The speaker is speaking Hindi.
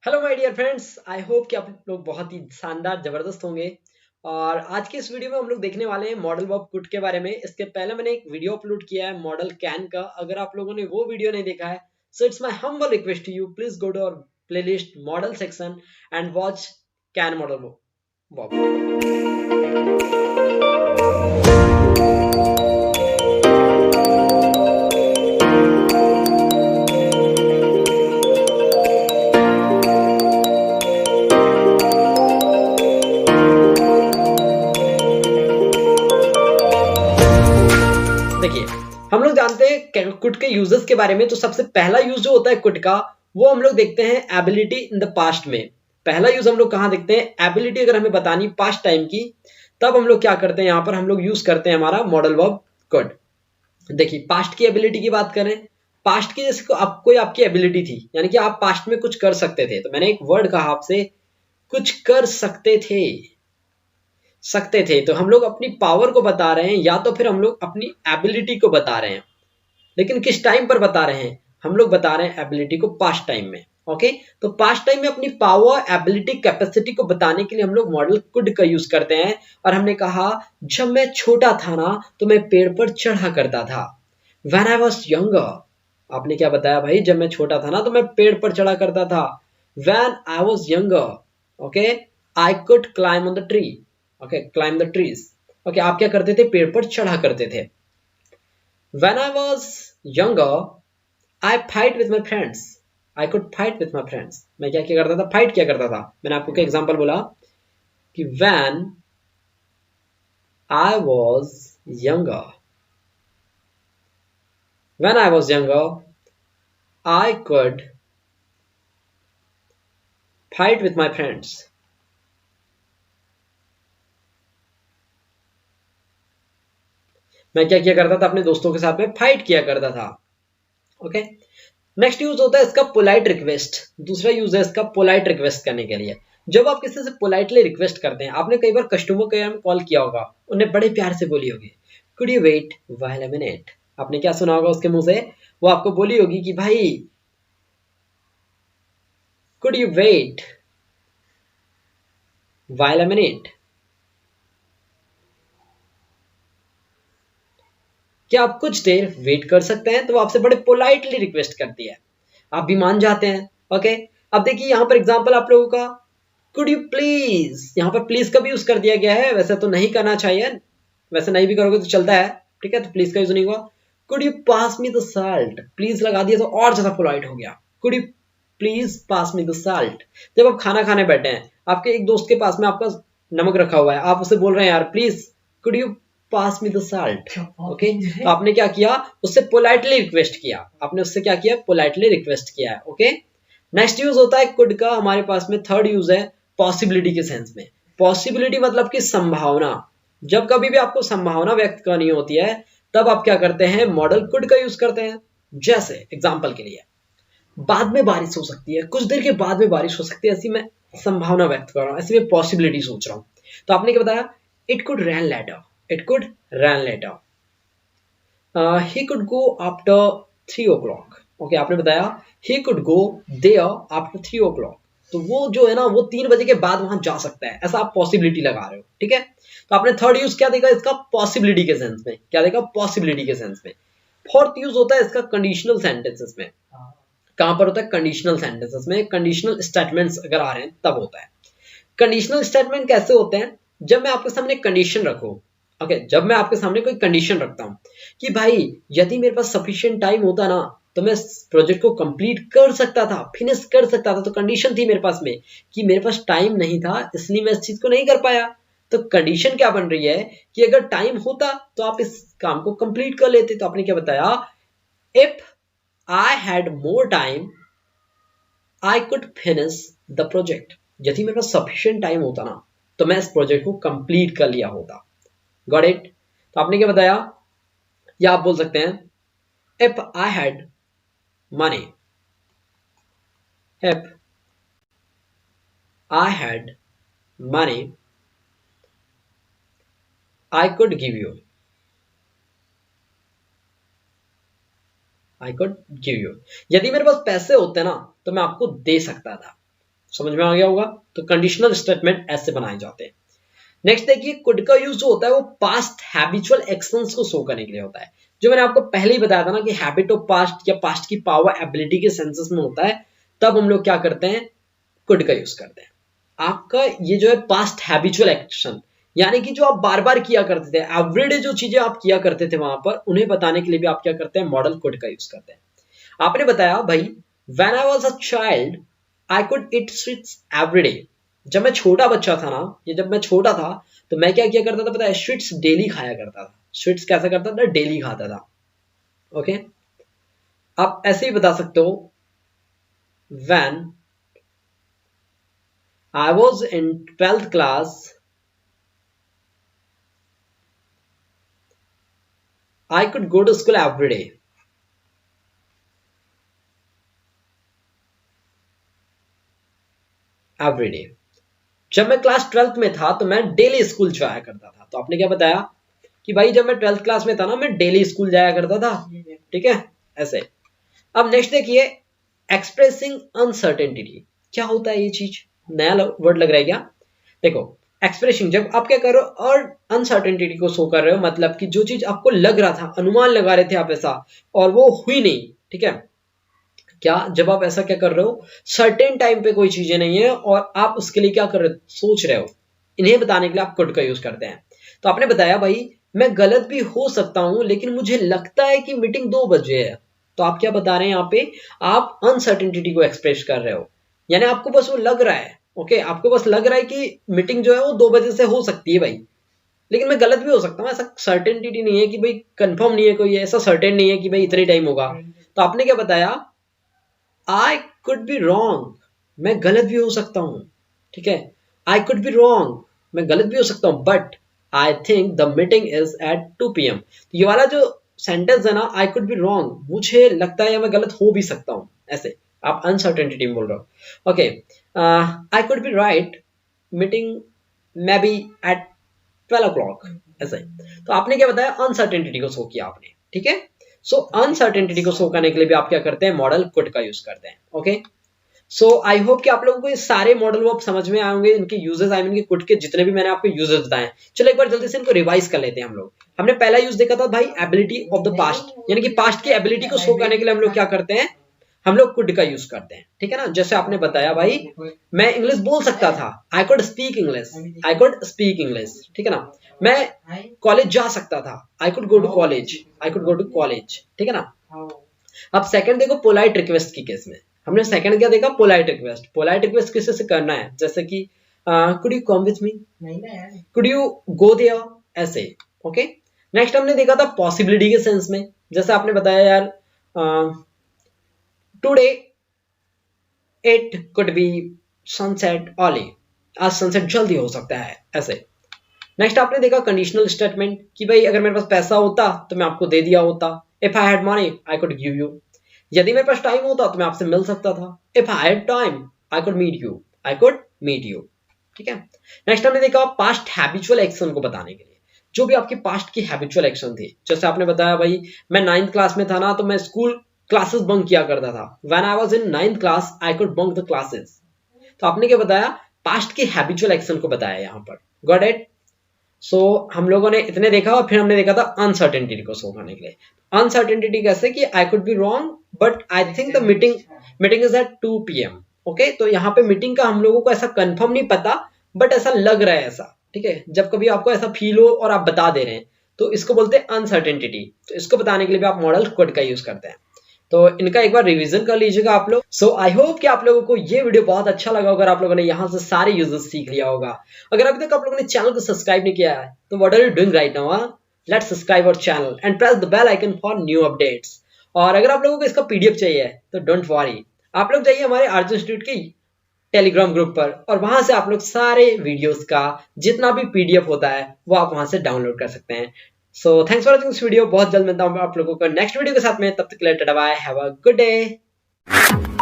Hello my dear friends, I hope कि आप लोग बहुत ही शानदार जबरदस्त होंगे। और आज के इस वीडियो में हम लोग देखने वाले हैं मॉडल बॉब कुट के बारे में। इसके पहले मैंने एक वीडियो अपलोड किया है मॉडल कैन का। अगर आप लोगों ने वो वीडियो नहीं देखा है, so it's my humble request to you, please go to our playlist model section and watch can model bob. देखिए, हम लोग जानते हैं कुट के यूजेस के बारे में। तो सबसे पहला यूज जो होता है कुट का, वो हम लोग देखते हैं एबिलिटी इन द पास्ट में। पहला यूज हम लोग कहाँ देखते हैं? एबिलिटी अगर हमें बतानी पास्ट टाइम की, तब हम लोग क्या करते हैं? यहाँ पर हम लोग यूज करते हैं हमारा मॉडल वर्ब कुड। देखिए, पास्ट की एबिलिटी की बात करें, पास्ट की जैसे आप कोई आपकी एबिलिटी थी, यानी कि आप पास्ट में कुछ कर सकते थे। तो मैंने एक वर्ड कहा आपसे, कुछ कर सकते थे। तो हम लोग अपनी पावर को बता रहे हैं, या तो फिर हम लोग अपनी एबिलिटी को बता रहे हैं। लेकिन किस टाइम पर बता रहे हैं? हम लोग बता रहे हैं एबिलिटी को पास्ट टाइम में। ओके, तो पास्ट टाइम में अपनी पावर, एबिलिटी, कैपेसिटी को बताने के लिए हम लोग मॉडल कुड का यूज करते हैं। और हमने कहा, जब मैं छोटा था ना, तो मैं पेड़ पर चढ़ा करता था। व्हेन आई वॉज यंगर, आपने क्या बताया भाई? जब मैं छोटा था ना, तो मैं पेड़ पर चढ़ा करता था। When I was younger, okay, I could climb on the tree. Okay, climb the trees. Okay, आप क्या करते थे? पेड़ पर चढ़ा करते थे। When I was younger, I fight with my friends. I could fight with my friends. मैं क्या क्या करता था? फाइट किया करता था। मैंने आपको क्या एग्जांपल बोला कि when I was younger, when I was younger, I could fight with my friends. मैं क्या किया करता था? अपने दोस्तों के साथ में फाइट किया करता था। ओके, नेक्स्ट यूज होता है इसका पोलाइट रिक्वेस्ट। दूसरा यूज है इसका पोलाइट रिक्वेस्ट करने के लिए। जब आप किसी से पोलाइटली रिक्वेस्ट करते हैं, आपने कई बार कस्टमर केयर में कॉल किया होगा, उन्हें बड़े प्यार से बोली होगी, could you wait while a minute. आपने क्या सुना होगा उसके मुंह से? वो आपको बोली होगी कि भाई, could you wait while a minute. क्या आप कुछ देर वेट कर सकते हैं? तो वो आपसे बड़े पोलाइटली रिक्वेस्ट करती है, आप भी मान जाते हैं। ओके, अब देखिए यहाँ पर एग्जांपल आप लोगों का, कुड यू प्लीज। यहाँ पर प्लीज का भी यूज कर दिया गया है। वैसे तो नहीं करना चाहिए, वैसे नहीं भी करोगे तो चलता है, ठीक है, तो प्लीज का यूज नहीं हुआ। Could you pass me the salt. Please लगा दिया तो और ज्यादा पोलाइट हो गया। Could you please pass me the salt. जब आप खाना खाने बैठे हैं, आपके एक दोस्त के पास में आपका नमक रखा हुआ है, आप उसे बोल रहे हैं, यार please could you pass me the salt. Okay, तो आपने क्या किया? उससे पोलाइटली रिक्वेस्ट किया। आपने उससे क्या किया? पोलाइटली रिक्वेस्ट किया है। ओके, नेक्स्ट यूज होता है कुड का हमारे पास में। थर्ड यूज है पॉसिबिलिटी के सेंस में। पॉसिबिलिटी मतलब कि संभावना। जब कभी भी आपको संभावना व्यक्त करनी होती है, तब आप क्या करते हैं? मॉडल कुड का यूज करते हैं। जैसे एग्जांपल के लिए, बाद में बारिश हो सकती है, कुछ देर के बाद में बारिश हो सकती है, ऐसी मैं संभावना व्यक्त कर रहा हूं, ऐसी मैं पॉसिबिलिटी सोच रहा हूं। तो आपने क्या बताया? It could rain later. It could rain later. He could go after 3 o'clock। Okay, आपने बताया he could go there after 3 o'clock। तो वो जो है ना, वो 3 बजे के बाद वहां जा सकता है, ऐसा आप पॉसिबिलिटी लगा रहे हो। ठीक है, तो आपने थर्ड यूज क्या देखा इसका? पॉसिबिलिटी के सेंस में। क्या देखा? पॉसिबिलिटी के सेंस में। फोर्थ यूज होता है इसका कंडीशनल सेंटेंसेस में। कहां पर होता है? कंडीशनल सेंटेंसेस में। कंडीशनल स्टेटमेंट्स अगर आ रहे हैं तब होता है। कंडीशनल स्टेटमेंट कैसे होते हैं? जब मैं आपके सामने कंडीशन रखूं। ओके, जब मैं आपके सामने कोई कंडीशन रखता हूं कि भाई, यदि मेरे पास सफिशिएंट टाइम होता ना, तो मैं प्रोजेक्ट को कंप्लीट कर सकता था, फिनिश कर सकता था। तो कंडीशन थी मेरे पास में कि मेरे पास टाइम नहीं था, इसलिए मैं इस चीज को नहीं कर पाया। तो कंडीशन क्या बन रही है कि अगर टाइम होता तो आप इस काम को कंप्लीट कर लेते। तो आपने क्या बताया? If I had more time, I could finish the project. यदि मेरे पास सफिशिएंट टाइम होता ना, तो मैं इस प्रोजेक्ट को कंप्लीट कर लिया होता। Got it? तो आपने क्या बताया? या आप बोल सकते हैं, if I had money, if I had money, I could give you, I could give you. यदि मेरे पास पैसे होते ना, तो मैं आपको दे सकता था। समझ में आ गया होगा। तो कंडीशनल स्टेटमेंट ऐसे बनाए जाते हैं। नेक्स्ट देखिए, कुड का यूज जो होता है वो पास्ट हैबिचुअल एक्शंस को शो करने के लिए होता है। जो मैंने आपको पहले ही बताया था ना कि हैबिट ऑफ पास्ट या पास्ट की पावर एबिलिटी के सेंसेस में होता है, तब हम लोग क्या करते हैं, कुड का यूज करते हैं। आपका ये जो है पास्ट हैबिचुअल एक्शन, यानी कि जो आप बार बार किया करते थे, एवरीडे जो चीजें आप किया करते थे वहां पर, उन्हें बताने के लिए भी आप क्या करते हैं, मॉडल कुड का यूज करते हैं। आपने बताया भाई, when I was a child I could eat sweets everyday. जब मैं छोटा बच्चा था ना, ये जब मैं छोटा था तो मैं क्या किया करता था पता है, स्वीट्स डेली खाया करता था। स्वीट्स कैसा करता था, डेली खाता था। ओके, आप ऐसे ही बता सकते हो, when I was in 12th class I could go to school every day. Every day. जब मैं क्लास 12th में था तो मैं डेली स्कूल जाया करता था। तो आपने क्या बताया कि भाई जब मैं 12th क्लास में था ना, मैं डेली स्कूल जाया करता था। ठीक है, ऐसे। अब नेक्स्ट देखिए, एक्सप्रेसिंग अनसर्टेनिटी। क्या होता है ये चीज, नया वर्ड लग रहा है क्या? देखो, एक्सप्रेसिंग, जब आप क्या कर रहे हो और अनसर्टेनिटी को शो कर रहे हो, मतलब कि जो चीज आपको लग रहा था, अनुमान लगा रहे थे आप ऐसा, और वो हुई नहीं। ठीक है, क्या जब आप ऐसा क्या कर रहे हो, सर्टेन टाइम पे कोई चीजें नहीं है और आप उसके लिए क्या कर रहे हो, सोच रहे हो, इन्हें बताने के लिए आप कुड का यूज करते हैं। तो आपने बताया भाई मैं गलत भी हो सकता हूं लेकिन मुझे लगता है कि मीटिंग 2 बजे है। तो आप क्या बता रहे हैं यहाँ पे, आप अनसर्टेनिटी को एक्सप्रेस कर रहे हो, यानी आपको बस वो लग रहा है। ओके, आपको बस लग रहा है कि मीटिंग जो है वो 2 बजे से हो सकती है भाई, लेकिन मैं गलत भी हो सकता हूँ। ऐसा सर्टेनिटी नहीं है कि भाई कंफर्म नहीं है, कोई ऐसा सर्टेन नहीं है कि भाई इतने टाइम होगा। तो आपने क्या बताया, आई कुड बी रॉन्ग, मैं गलत भी हो सकता हूं। ठीक है, आई कुड बी रॉन्ग, मैं गलत भी हो सकता हूं, but I think the meeting is at 2 PM। ये वाला जो सेंटेंस है ना, आई कुड बी रॉन्ग, मुझे लगता है या मैं गलत हो भी सकता हूं, ऐसे आप अनसर्टेनिटी में बोल रहे हो। Okay, I could be right, meeting may be at 12 o'clock, ऐसे। तो आपने क्या बताया, अनसर्टेनिटी को शो किया आपने। ठीक है, सो अनसर्टेनिटी को शो करने के लिए भी आप क्या करते हैं, मॉडल कुड का यूज करते हैं। ओके, सो आई होप कि आप लोगों को ये सारे मॉडल वो आप समझ में आएंगे, इनके यूजेस, आई मीन के कुड के जितने भी मैंने आपको यूजेस बताए। चलो एक बार जल्दी से इनको रिवाइज कर लेते हैं हम लोग। हमने पहला यूज देखा था भाई, एबिलिटी ऑफ द पास्ट, यानी कि पास्ट की एबिलिटी को शो करने के लिए हम लोग क्या करते हैं, हम लोग कुड का यूज करते हैं। ठीक है ना, जैसे आपने बताया भाई मैं इंग्लिश बोल सकता था, I could speak English, I could speak English. ठीक है ना, मैं कॉलेज जा सकता था, I could go to college, I could go to college. ठीक है ना। अब सेकंड देखो, पोलाइट रिक्वेस्ट की केस में हमने सेकंड क्या देखा, पोलाइट रिक्वेस्ट। पोलाइट रिक्वेस्ट किसी से करना है, जैसे कि could you come with me, could you go there, ऐसे। ओके, नेक्स्ट हमने देखा था पॉसिबिलिटी के सेंस में, जैसे आपने बताया यार today it could be sunset early, आज सनसेट जल्दी हो सकता है, ऐसे। नेक्स्ट आपने देखा कंडीशनल स्टेटमेंट कि भाई अगर मेरे पास पैसा होता तो मैं आपको दे दिया होता, if I had money I could give you, यदि मेरे पास टाइम होता तो मैं आपसे मिल सकता था, if I had time I could meet you, I could meet you. ठीक है, नेक्स्ट हमने देखा पास्ट हैबिचुअल एक्शन को बताने के लिए, जो भी आपकी पास्ट की हैबिचुअल एक्शन थी। जैसे आपने बताया भाई मैं 9th क्लास में था ना, तो मैं स्कूल क्लासेस बंक किया करता था, when I was in 9th class I could bunk the classes. तो आपने क्या बताया, पास्ट की हैबिचुअल एक्शन को बताया यहाँ पर। Got it. सो हम लोगों ने इतने देखा, और फिर हमने देखा था अनसर्टेनिटी को शो करने के लिए। अनसर्टेनिटी कैसे कि I could be wrong but I think the meeting is at 2 PM। Okay, तो यहाँ पे मीटिंग का हम लोगों को ऐसा कंफर्म नहीं पता, बट ऐसा लग रहा है ऐसा। ठीक है, जब कभी आपको ऐसा फील हो और आप बता दे रहे हैं तो इसको बोलते हैं अनसर्टेनिटी। तो इसको बताने के लिए भी आप मॉडल कुड का यूज करते हैं। तो इनका एक बार रिवीजन कर लीजिएगा आप लोग। सो आई होप कि आप लोगों को ये वीडियो बहुत अच्छा लगा होगा, आप लोगों ने यहाँ से सारे यूजेस सीख लिया होगा। अगर अभी तक आप लोगों ने चैनल को सब्सक्राइब नहीं किया है तो what are you doing right now, let's subscribe our channel and press the bell icon for new updates. और अगर आप लोगों को इसका PDF चाहिए तो डोंट वरी, आप लोग जाइए हमारे आर्जन इंस्टीट्यूट की टेलीग्राम ग्रुप पर, और वहां से आप लोग सारे वीडियोस का जितना भी PDF होता है वो आप वहां से डाउनलोड कर सकते हैं। So thanks for watching this video. बहुत जल्द मिलता हूं आप लोगों को नेक्स्ट वीडियो के साथ में, तब तक के लिए tata bye, have a good day.